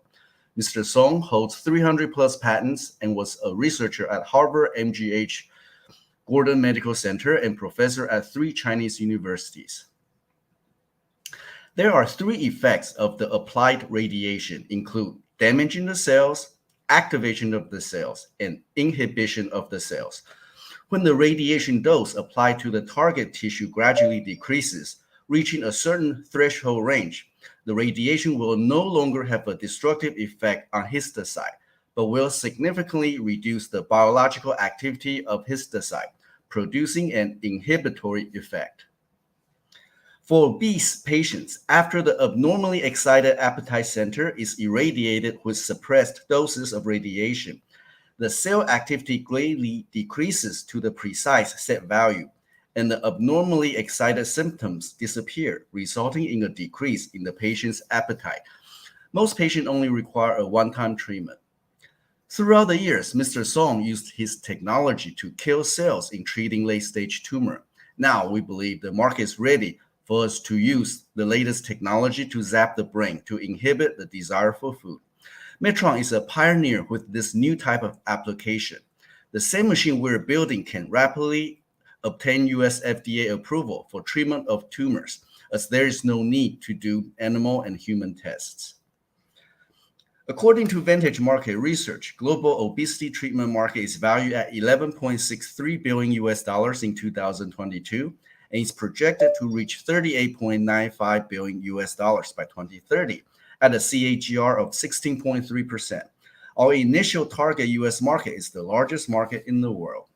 Mr. Song holds 300 plus patents and was a researcher at Harvard MGH Gordon Medical Center and professor at 3 Chinese universities. There are 3 effects of the applied radiation, include damaging the cells, activation of the cells, and inhibition of the cells. When the radiation dose applied to the target tissue gradually decreases, reaching a certain threshold range, the radiation will no longer have a destructive effect on histocyte, but will significantly reduce the biological activity of histocyte, producing an inhibitory effect. For obese patients, after the abnormally excited appetite center is irradiated with suppressed doses of radiation, the cell activity greatly decreases to the precise set value, and the abnormally excited symptoms disappear, resulting in a decrease in the patient's appetite. Most patients only require a one-time treatment. Throughout the years, Mr. Song used his technology to kill cells in treating late-stage tumor. Now we believe the market is ready for us to use the latest technology to zap the brain to inhibit the desire for food. Metron is a pioneer with this new type of application. The same machine we're building can rapidly obtain US FDA approval for treatment of tumors, as there is no need to do animal and human tests. According to Vantage Market Research, global obesity treatment market is valued at $11.63 billion in 2022, and is projected to reach $38.95 billion by 2030. At a CAGR of 16.3%. Our initial target US market is the largest market in the world.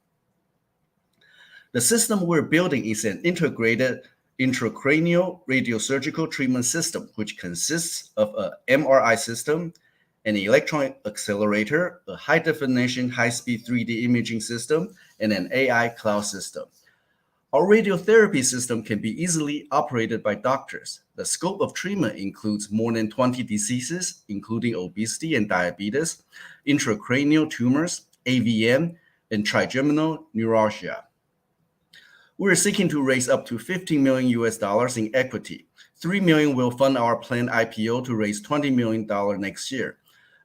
The system we're building is an integrated intracranial radiosurgical treatment system, which consists of an MRI system, an electron accelerator, a high-definition, high-speed 3D imaging system, and an AI cloud system. Our radiotherapy system can be easily operated by doctors. The scope of treatment includes more than 20 diseases, including obesity and diabetes, intracranial tumors, AVM, and trigeminal neuralgia. We're seeking to raise up to $15 million in equity. $3 million will fund our planned IPO to raise $20 million next year.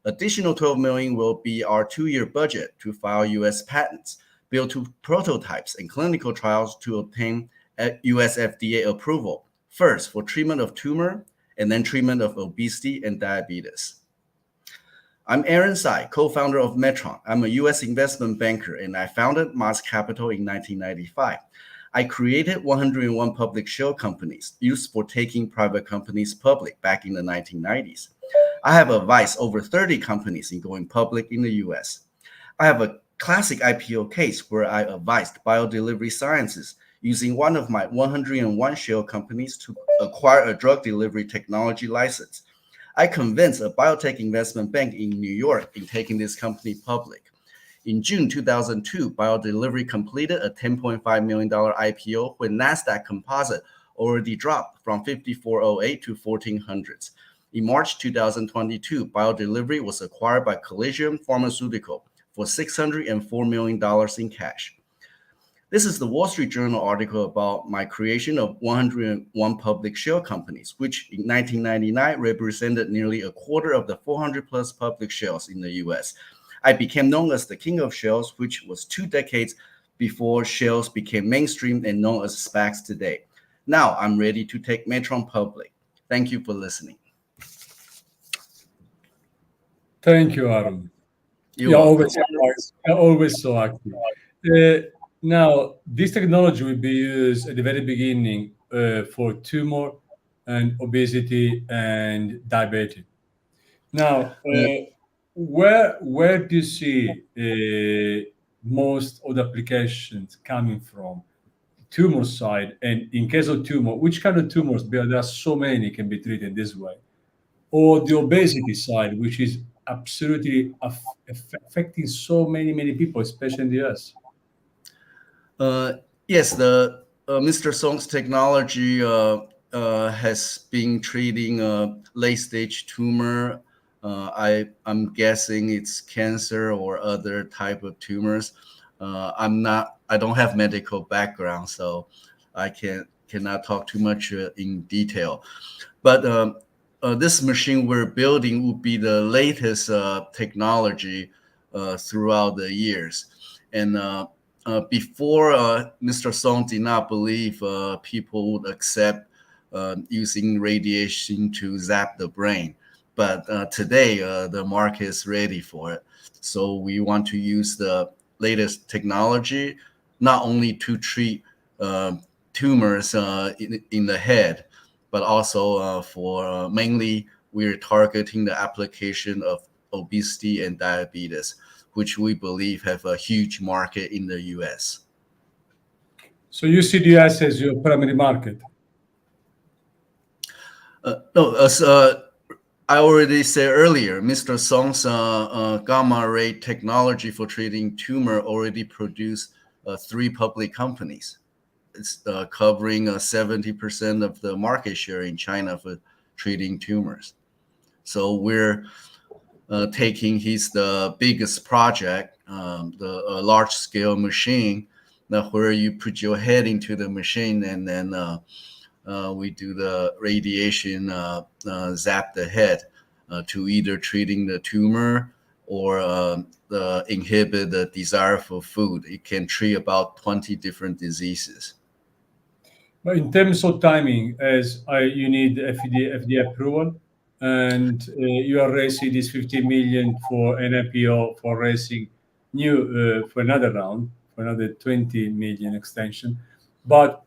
Additional $12 million will be our 2-year budget to file US patents, build 2 prototypes and clinical trials to obtain US FDA approval, first for treatment of tumor and then treatment of obesity and diabetes. I'm Aaron Tsai, co-founder of Metron. I'm a US investment banker and I founded Moss Capital in 1995. I created 101 public share companies used for taking private companies public back in the 1990s. I have advised over 30 companies in going public in the US. I have a classic IPO case where I advised BioDelivery Sciences using one of my 101 share companies to acquire a drug delivery technology license. I convinced a biotech investment bank in New York in taking this company public. In June 2002, BioDelivery completed a $10.5 million IPO when NASDAQ Composite already dropped from 5408 to 1400s. In March 2022, BioDelivery was acquired by Collegium Pharmaceutical for $604 million in cash. This is the Wall Street Journal article about my creation of 101 public share companies, which in 1999 represented nearly a quarter of the 400 plus public shares in the US. I became known as the king of shares, which was 2 decades before shares became mainstream and known as SPACs today. Now I'm ready to take Metron public. Thank you for listening. Thank you, Aaron. You're always so active. Now, this technology will be used at the very beginning for tumor and obesity and diabetes. Now, where do you see most of the applications coming from? Tumor side, and in case of tumor, which kind of tumors? Because there are so many can be treated this way. Or the obesity side, which is absolutely affecting so many people, especially in the US. Yes, the Mr. Song's technology has been treating late-stage tumor. I'm guessing it's cancer or other type of tumors. I don't have medical background, so I cannot talk too much in detail. But this machine we're building will be the latest technology throughout the years. And before, Mr. Song did not believe people would accept using radiation to zap the brain. But today, the market is ready for it. So we want to use the latest technology, not only to treat tumors in the head, but also for mainly we're targeting the application of obesity and diabetes, which we believe have a huge market in the US. So you see the US as your primary market? No, as I already said earlier, Mr. Song's gamma ray technology for treating tumor already produced 3 public companies. It's covering 70% of the market share in China for treating tumors. So we're taking the biggest project, the large-scale machine, where you put your head into the machine and then we do the radiation, zap the head to either treating the tumor or inhibit the desire for food. It can treat about 20 different diseases. But in terms of timing, you need FDA approval, and you are raising this 50 million for an IPO for raising for another round, for another 20 million extension. But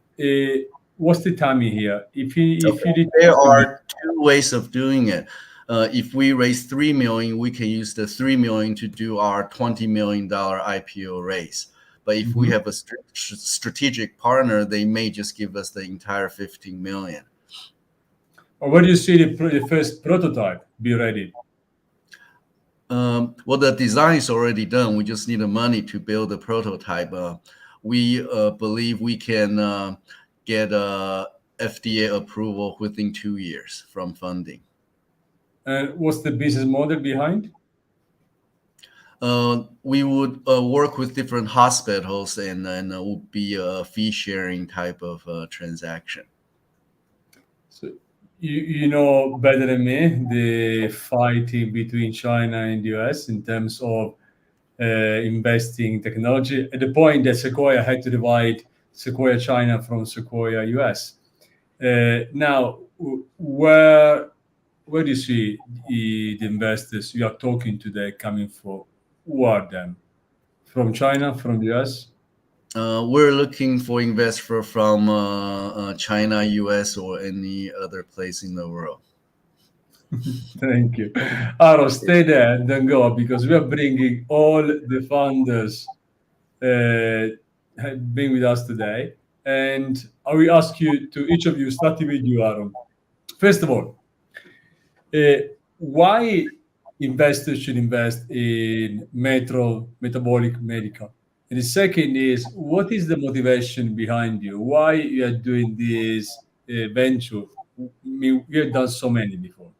what's the timing here? There are 2 ways of doing it. If we raise 3 million, we can use the 3 million to do our $20 million IPO raise. But if we have a strategic partner, they may just give us the entire 15 million. Or where do you see the first prototype be ready? Well, the design is already done. We just need the money to build the prototype. We believe we can get FDA approval within 2 years from funding. And what's the business model behind? We would work with different hospitals, and then it would be a fee-sharing type of transaction. So you know better than me the fighting between China and the US in terms of investing in technology, at the point that Sequoia had to divide Sequoia China from Sequoia US. Now, where do you see the investors you are talking today coming from? Who are them? From China, from the US? We're looking for investor from China, US, or any other place in the world. Thank you. Aaron, stay there and then go, because we are bringing all the founders being with us today. And I will ask you to each of you, starting with you, Aaron. First of all, why investors should invest in Metron Metabolic Medical? And the second is, what is the motivation behind you? Why you are doing this venture? We have done so many before.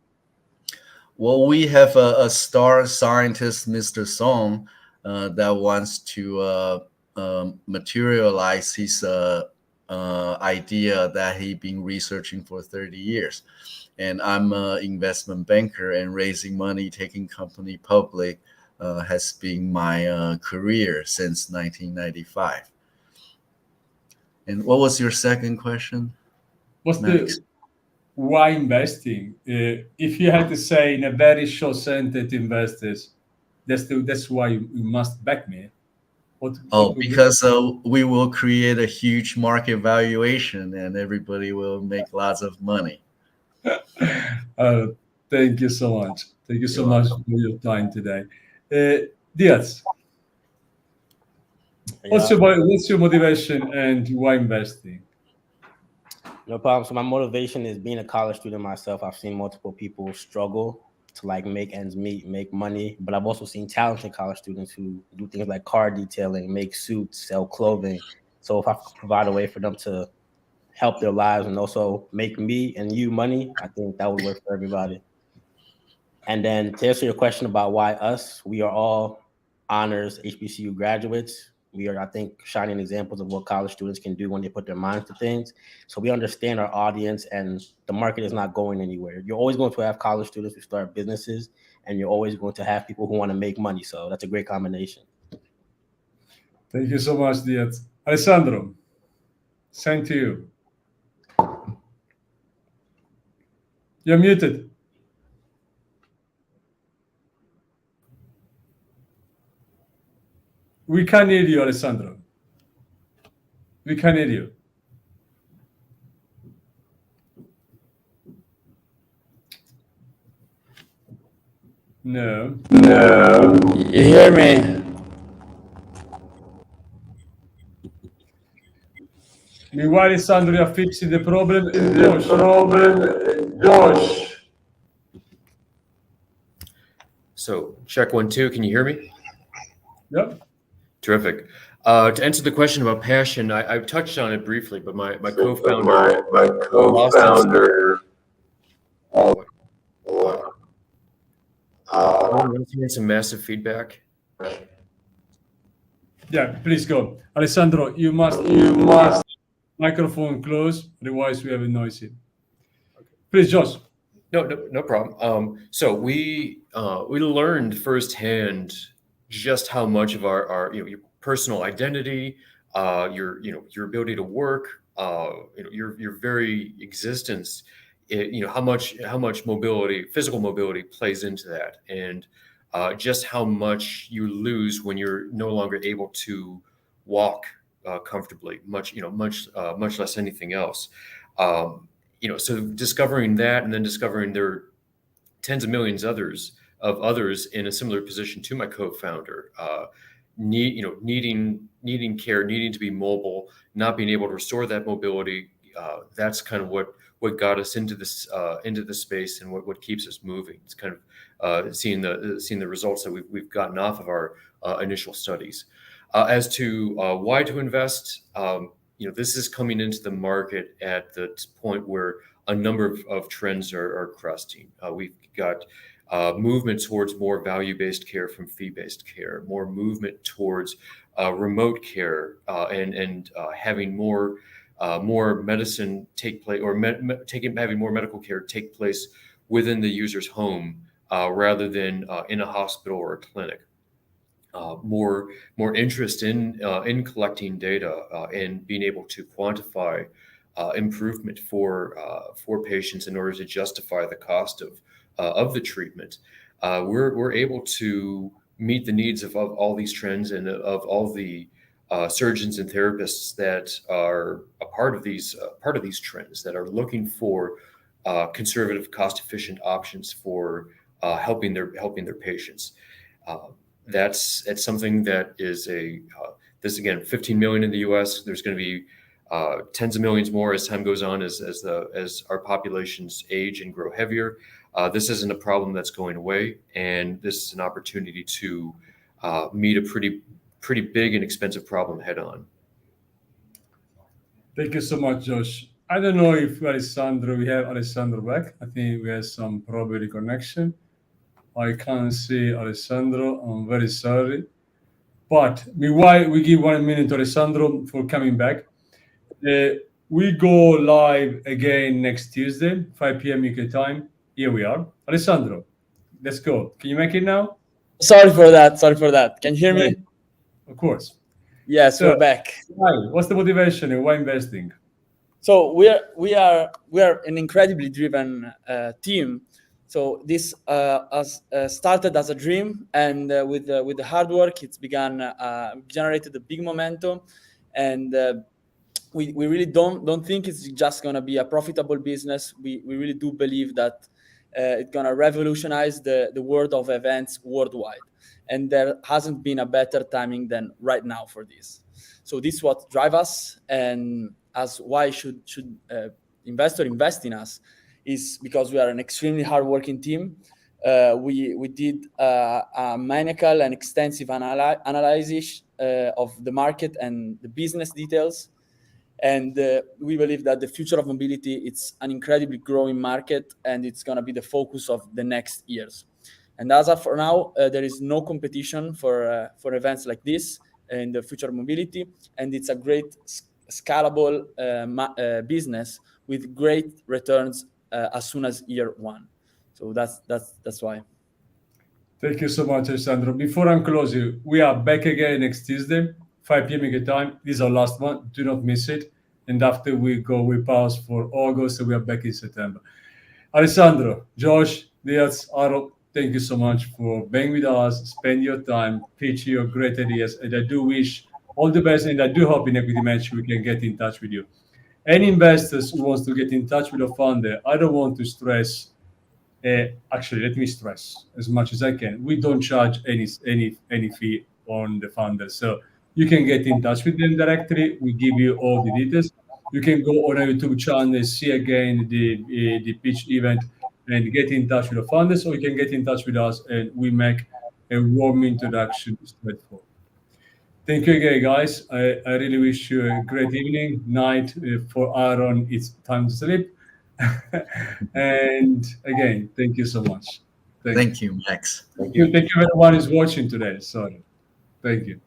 Well, we have a star scientist, Mr. Song, that wants to materialize his idea that he's been researching for 30 years. And I'm an investment banker, and raising money, taking company public has been my career since 1995. And what was your second question? What's the why investing? If you had to say in a very short sentence to investors, that's why you must back me. Because we will create a huge market valuation and everybody will make lots of money. Thank you so much. Thank you so much for your time today. Deaz, what's your motivation and why investing? No problem. So my motivation is being a college student myself. I've seen multiple people struggle to like make ends meet, make money, but I've also seen talented college students who do things like car detailing, make suits, sell clothing. So if I could provide a way for them to help their lives and also make me and you money, I think that would work for everybody. And then to answer your question about why us, we are all honors HBCU graduates. We are, I think, shining examples of what college students can do when they put their minds to things. So we understand our audience, and the market is not going anywhere. You're always going to have college students who start businesses, and you're always going to have people who want to make money. So that's a great combination. Thank you so much, Deaz. Alessandro, same to you. You're muted. We can't hear you, Alessandro. We can't hear you. No. You hear me? Meanwhile, Alessandro, you're fixing the problem. Josh. So check 1, 2. Can you hear me? Yep. Terrific. To answer the question about passion, I touched on it briefly, but my co-founder, some massive feedback. Yeah, please go, Alessandro. You must microphone close, otherwise we have a noise here. Please, Josh. No problem. So we learned firsthand just how much of our your personal identity, your ability to work, your very existence, how much mobility, physical mobility plays into that, and just how much you lose when you're no longer able to walk comfortably, much less anything else. So discovering that, and then discovering there are tens of millions of others in a similar position to my co-founder, needing care, needing to be mobile, not being able to restore that mobility. That's kind of what got us into this space, and what keeps us moving. It's kind of seeing the results that we've gotten off of our initial studies. As to why to invest, this is coming into the market at the point where a number of trends are cresting. We've got movement towards more value-based care from fee-based care, more movement towards remote care, and having more medicine take place, or having more medical care take place within the user's home rather than in a hospital or a clinic. More interest in collecting data and being able to quantify improvement for patients in order to justify the cost of the treatment. We're able to meet the needs of all these trends and of all the surgeons and therapists that are a part of these trends, that are looking for conservative, cost-efficient options for helping their patients. It's something that is this again, 15 million in the U.S. There's going to be tens of millions more as time goes on, as our populations age and grow heavier. This isn't a problem that's going away, and this is an opportunity to meet a pretty big and expensive problem head on. Thank you so much, Josh. I don't know if we have Alessandro back. I think we have some probably connection. I can't see Alessandro. I'm very sorry. But meanwhile, we give 1 minute to Alessandro for coming back. We go live again next Tuesday, 5 p.m. UK time. Here we are. Alessandro, let's go. Can you make it now? Sorry for that. Can you hear me? Of course. Yes, So, we're back. What's the motivation and why investing? So we are an incredibly driven team. So this has started as a dream, and with the hard work, it's generated a big momentum, and we really don't think it's just gonna be a profitable business. We really do believe that it's gonna revolutionize the world of events worldwide, and there hasn't been a better timing than right now for this. So this is what drives us, and as why should investor invest in us is because we are an extremely hardworking team. We did a maniacal and extensive analysis of the market and the business details, and we believe that the future of mobility, it's an incredibly growing market, and it's going to be the focus of the next years. And as of for now, there is no competition for events like this in the future of mobility, and it's a great scalable business with great returns as soon as year one. So that's why. Thank you so much, Alessandro. Before I close you, we are back again next Tuesday, 5 p.m. UK time. This is our last one. Do not miss it. And after we pause for August, and we are back in September. Alessandro, Josh, Deaz, Aro, thank you so much for being with us, spend your time, pitch your great ideas, and I do wish all the best, and I do hope in EquityMatch we can get in touch with you. Any investors who wants to get in touch with a founder, I don't want to stress. Actually, let me stress as much as I can. We don't charge any fee on the founder, so you can get in touch with them directly. We give you all the details. You can go on our YouTube channel, see again the pitch event, and get in touch with the founders, or you can get in touch with us, and we make a warm introduction straightforward. Thank you again, guys. I really wish you a great evening, night. For Aaron, it's time to sleep. And again, thank you so much. Thank you, Max. Thank you everyone who's watching today. Sorry. Thank you.